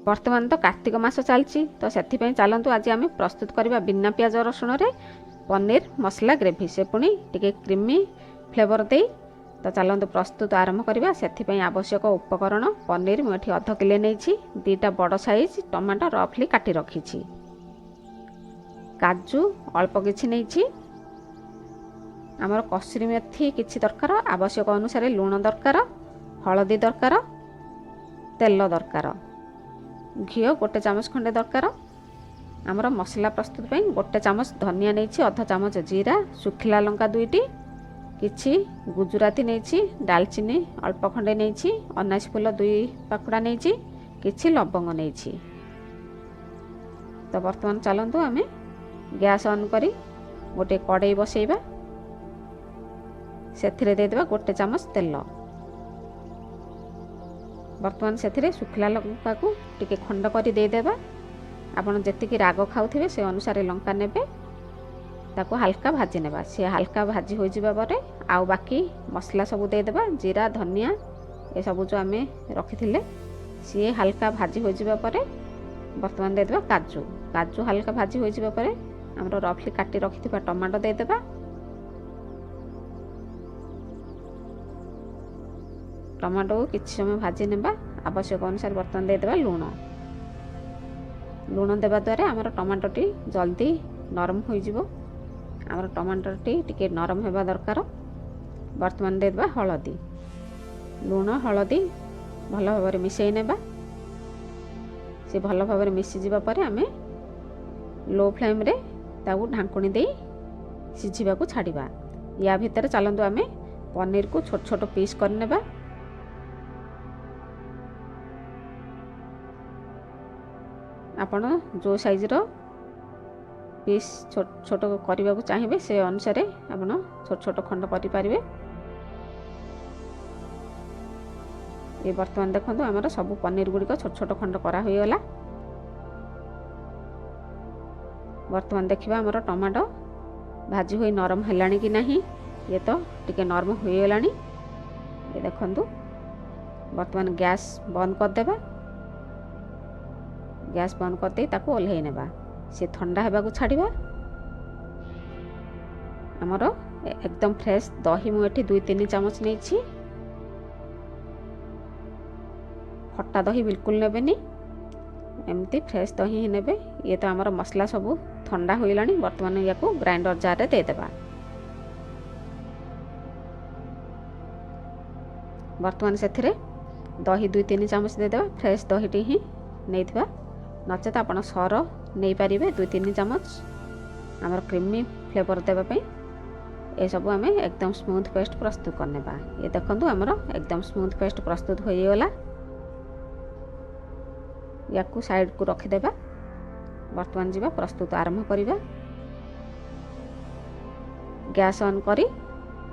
बर्तमान तो कार्तिक मास चलती तो से चलतु आज आम प्रस्तुत करवा बिना पियाज रसुण रे पनीर मसला ग्रेवी से पुणी टिके क्रीमी फ्लेवर दे। तो चलतु प्रस्तुत आरंभ करवा से आवश्यक उपकरण पनीर मुझे अध किले नहीं दीटा बड़ साइज टमाटो रफली काटी रखी काजू अल्प किछि नहीं आमर कसुरी मेथी किछि दरकार आवश्यक अनुसार लुण दरकार हलदी दरकार तेल दरकार घी गोटे चामच खंडे दरकार आमर मसला प्रस्तुत पे गोटे चामच धनिया नहीं अध चामच जीरा सुखिला लंका दुईटी किछि गुजराती नहीं डालचीनी अल्प खंडे नहीं अनासी फूल 2 पाखुड़ा नहीं किछि लवंग नहीं। तो बर्तमान चलतु आम गैस ऑन करी गोटे कड़ाई बसैबा से देदेबा गोटे चामच तेल बर्तमान से सुखिला लंका को टिके खंड कर देदेबा आपन जेतिकी राग खाउथिबे से अनुसार लंका नेबे ताको हल्का भाजी नेबा से हल्का भाजी हो जिबा परे आउ बाकी मसला सब देदेबा जीरा धनिया ए सब जो आमे रखिथिले सी हल्का भाजी हो जिबा परे बर्तमान देदेबा काजू काजू हल्का भाजी हो जिबा परे हमरो रफली काटी रखिथिबा टमाटो देदेबा टमाटो को किछि समय भाजी नेबा आवश्यक अनुसार बर्तमान देदेबा लुण लुण देवा द्वारा आमर टमाटोटी जल्दी नरम हो जिवो आमर टमाटोटी टिके नरम हेबा दरकार। बर्तमान देदेबा हलदी लुण हलदी भल भाव मिसई नेबा से भल भाव मिसी जिबा परे आमे लो फ्लेम रे ताकू ढांकुणी दे सिझिबा को छाड़िबा। या भितर चलंतु आमे पनीर को छोट छोट पीस कर नेबा आपण जो साइज रो पीस छोट छोट करने को चाहिए से अनुसार आपण छोट छोट खंड करि पारिबे। ये बर्तमान देखो आमर सब पनीर गुड़िक छोट छोट खंड करा हो गला। बर्तमान देखिबा आमर टमाटो भाजी हुई नरम हेलानी कि नहीं ये तो टिके नरम हो गलानी। ये देखंतु बर्तमान गैस बंद कर देबा गैस बंद कर दे ताको ओल्हे नेबा से ठंडा हेबा को छाड़िबा। आमर एकदम फ्रेश दही मु एठी 2-3 चामच नहीं खट्टा दही बिल्कुल नेबेनी एमती फ्रेश दही ही नेबे। ये तो आमर मसला सब ठंडा हो गलानी बर्तमान या को ग्राइंडर जार रे दे देबा। बर्तमान से दही 2-3 चामच दे देबा फ्रेश दहीटी ही नहीं थिबा नचेत आपण सर नहीं पारिबे 2-3 चामच आमर क्रीमी फ्लेवर देवाई ये सब आम एकदम स्मूथ पेस्ट प्रस्तुत करनेबा। ये देखंतु आमर एकदम स्मूथ पेस्ट प्रस्तुत हो गला या को साइड को रखिदेबा। बर्तमान जीवा प्रस्तुत आरंभ करिबा गैस ऑन करी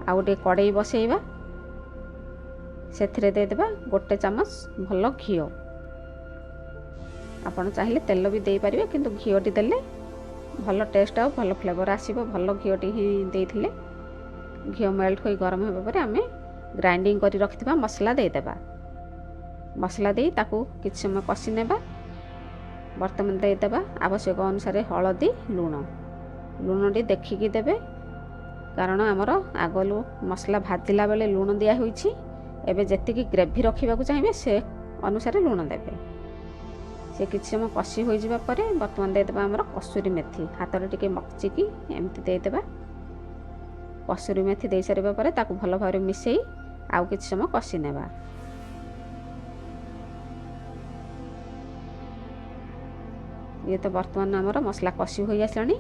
आउ गोटे कड़ाई बसैबा से देदेबा गोटे चामच भल घी आपण चाहिए तेल भी दे पारिबे किंतु घीटी देले भल टेस्ट आ भल फ्लेवर आसीबो भल घीटी ही देथिले। घी मेल्ट होई गरम हेबा परे आमे ग्राइंडिंग करी रखिथिबा मसला दे देबा मसला दे ताकू किछ समय कसी नेबा। बर्तमान दे देबा आवश्यक अनुसार हलदी लुण लुणटी देखिकी देबे कारण आमर आगलू मसला भाजिला बेले लुण दिया होईछि एबे जेतिकी ग्रेवी रखिबा को चाहिए से अनुसार लुण देबे। से किसी समय कषि हो जावा परे बर्तमान देदेबा आमर कसुरी मेथी हाथ में टिके मकचिकी एमती देदेबा। कसुरी मेथी दे सारिबा परे ताकू भल भाव मिसई आउ किछि समय कषि नेबा। ये तो बर्तमान आमर मसला कषि हो आसलानी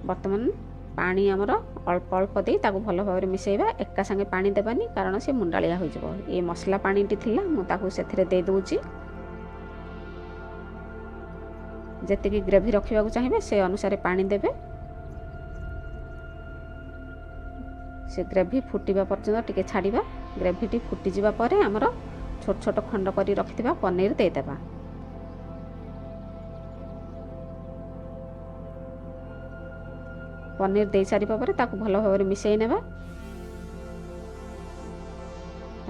बर्तमान पानी आमर अल्प अल्प दे ताकू भल भाव मिसईबा एका संगे पानी देबानी कारण से मुंडालिया हो जाबो। ये मसला पानीटी थिला मु ताकू सेथिरे दे दोउची जेतिकी ग्रेवी रखिबा को चाहिए से अनुसार पानी देबे। से ग्रेवी फुटिबा पर्यंत टिके छाड़िबा ग्रेवीटी फुटी जिबा परे आमर छोट छोट खंड करी रखिथिबा पनीर दे देबा। पनीर दे सारिबा परे ताकू भल भाव मिसई नेबा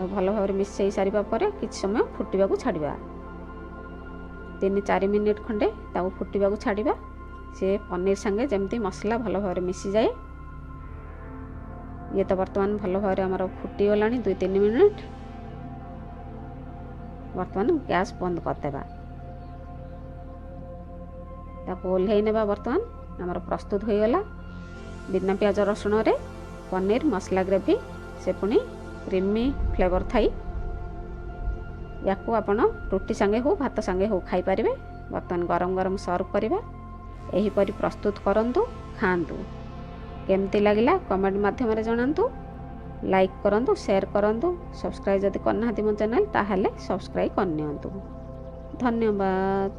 भल भाव मिसई सारिबा परे किछ समय फुटिबा को छाड़िबा। 3-4 ମିନିଟ୍ ଖଣ୍ଡେ ତାକୁ ଫୁଟିବାକୁ ଛାଡ଼ିବା। ସେ ପନିର ସାଙ୍ଗେ ଯେମିତି ମସଲା ଭଲ ଭାବରେ ମିଶିଯାଏ। ଇଏ ତ ବର୍ତ୍ତମାନ ଭଲ ଭାବରେ ଆମର ଫୁଟିଗଲାଣି 2-3 ମିନିଟ୍। ବର୍ତ୍ତମାନ ଗ୍ୟାସ୍ ବନ୍ଦ କରିଦେବା। ତାକୁ ଓହ୍ଲେଇ ନେବା। ବର୍ତ୍ତମାନ ଆମର ପ୍ରସ୍ତୁତ ହୋଇଗଲା ବିନା ପିଆଜ ରସୁଣରେ ପନିର ମସଲା ଗ୍ରେଭି। ସେ ପୁଣି କ୍ରିମି ଫ୍ଲେଭର ଥାଇ ୟାକୁ ଆପଣ ରୁଟି ସାଙ୍ଗେ ହେଉ ଭାତ ସାଙ୍ଗେ ହେଉ ଖାଇପାରିବେ। ବର୍ତ୍ତମାନ ଗରମ ଗରମ ସର୍ଭ କରିବା। ଏହିପରି ପ୍ରସ୍ତୁତ କରନ୍ତୁ, ଖାଆନ୍ତୁ। କେମିତି ଲାଗିଲା କମେଣ୍ଟ ମାଧ୍ୟମରେ ଜଣାନ୍ତୁ। ଲାଇକ୍ କରନ୍ତୁ, ସେୟାର କରନ୍ତୁ। ସବସ୍କ୍ରାଇବ୍ ଯଦି କରିନାହାନ୍ତି ମୋ ଚ୍ୟାନେଲ୍ ତାହେଲେ ସବସ୍କ୍ରାଇବ୍ କରିନିଅନ୍ତୁ। ଧନ୍ୟବାଦ।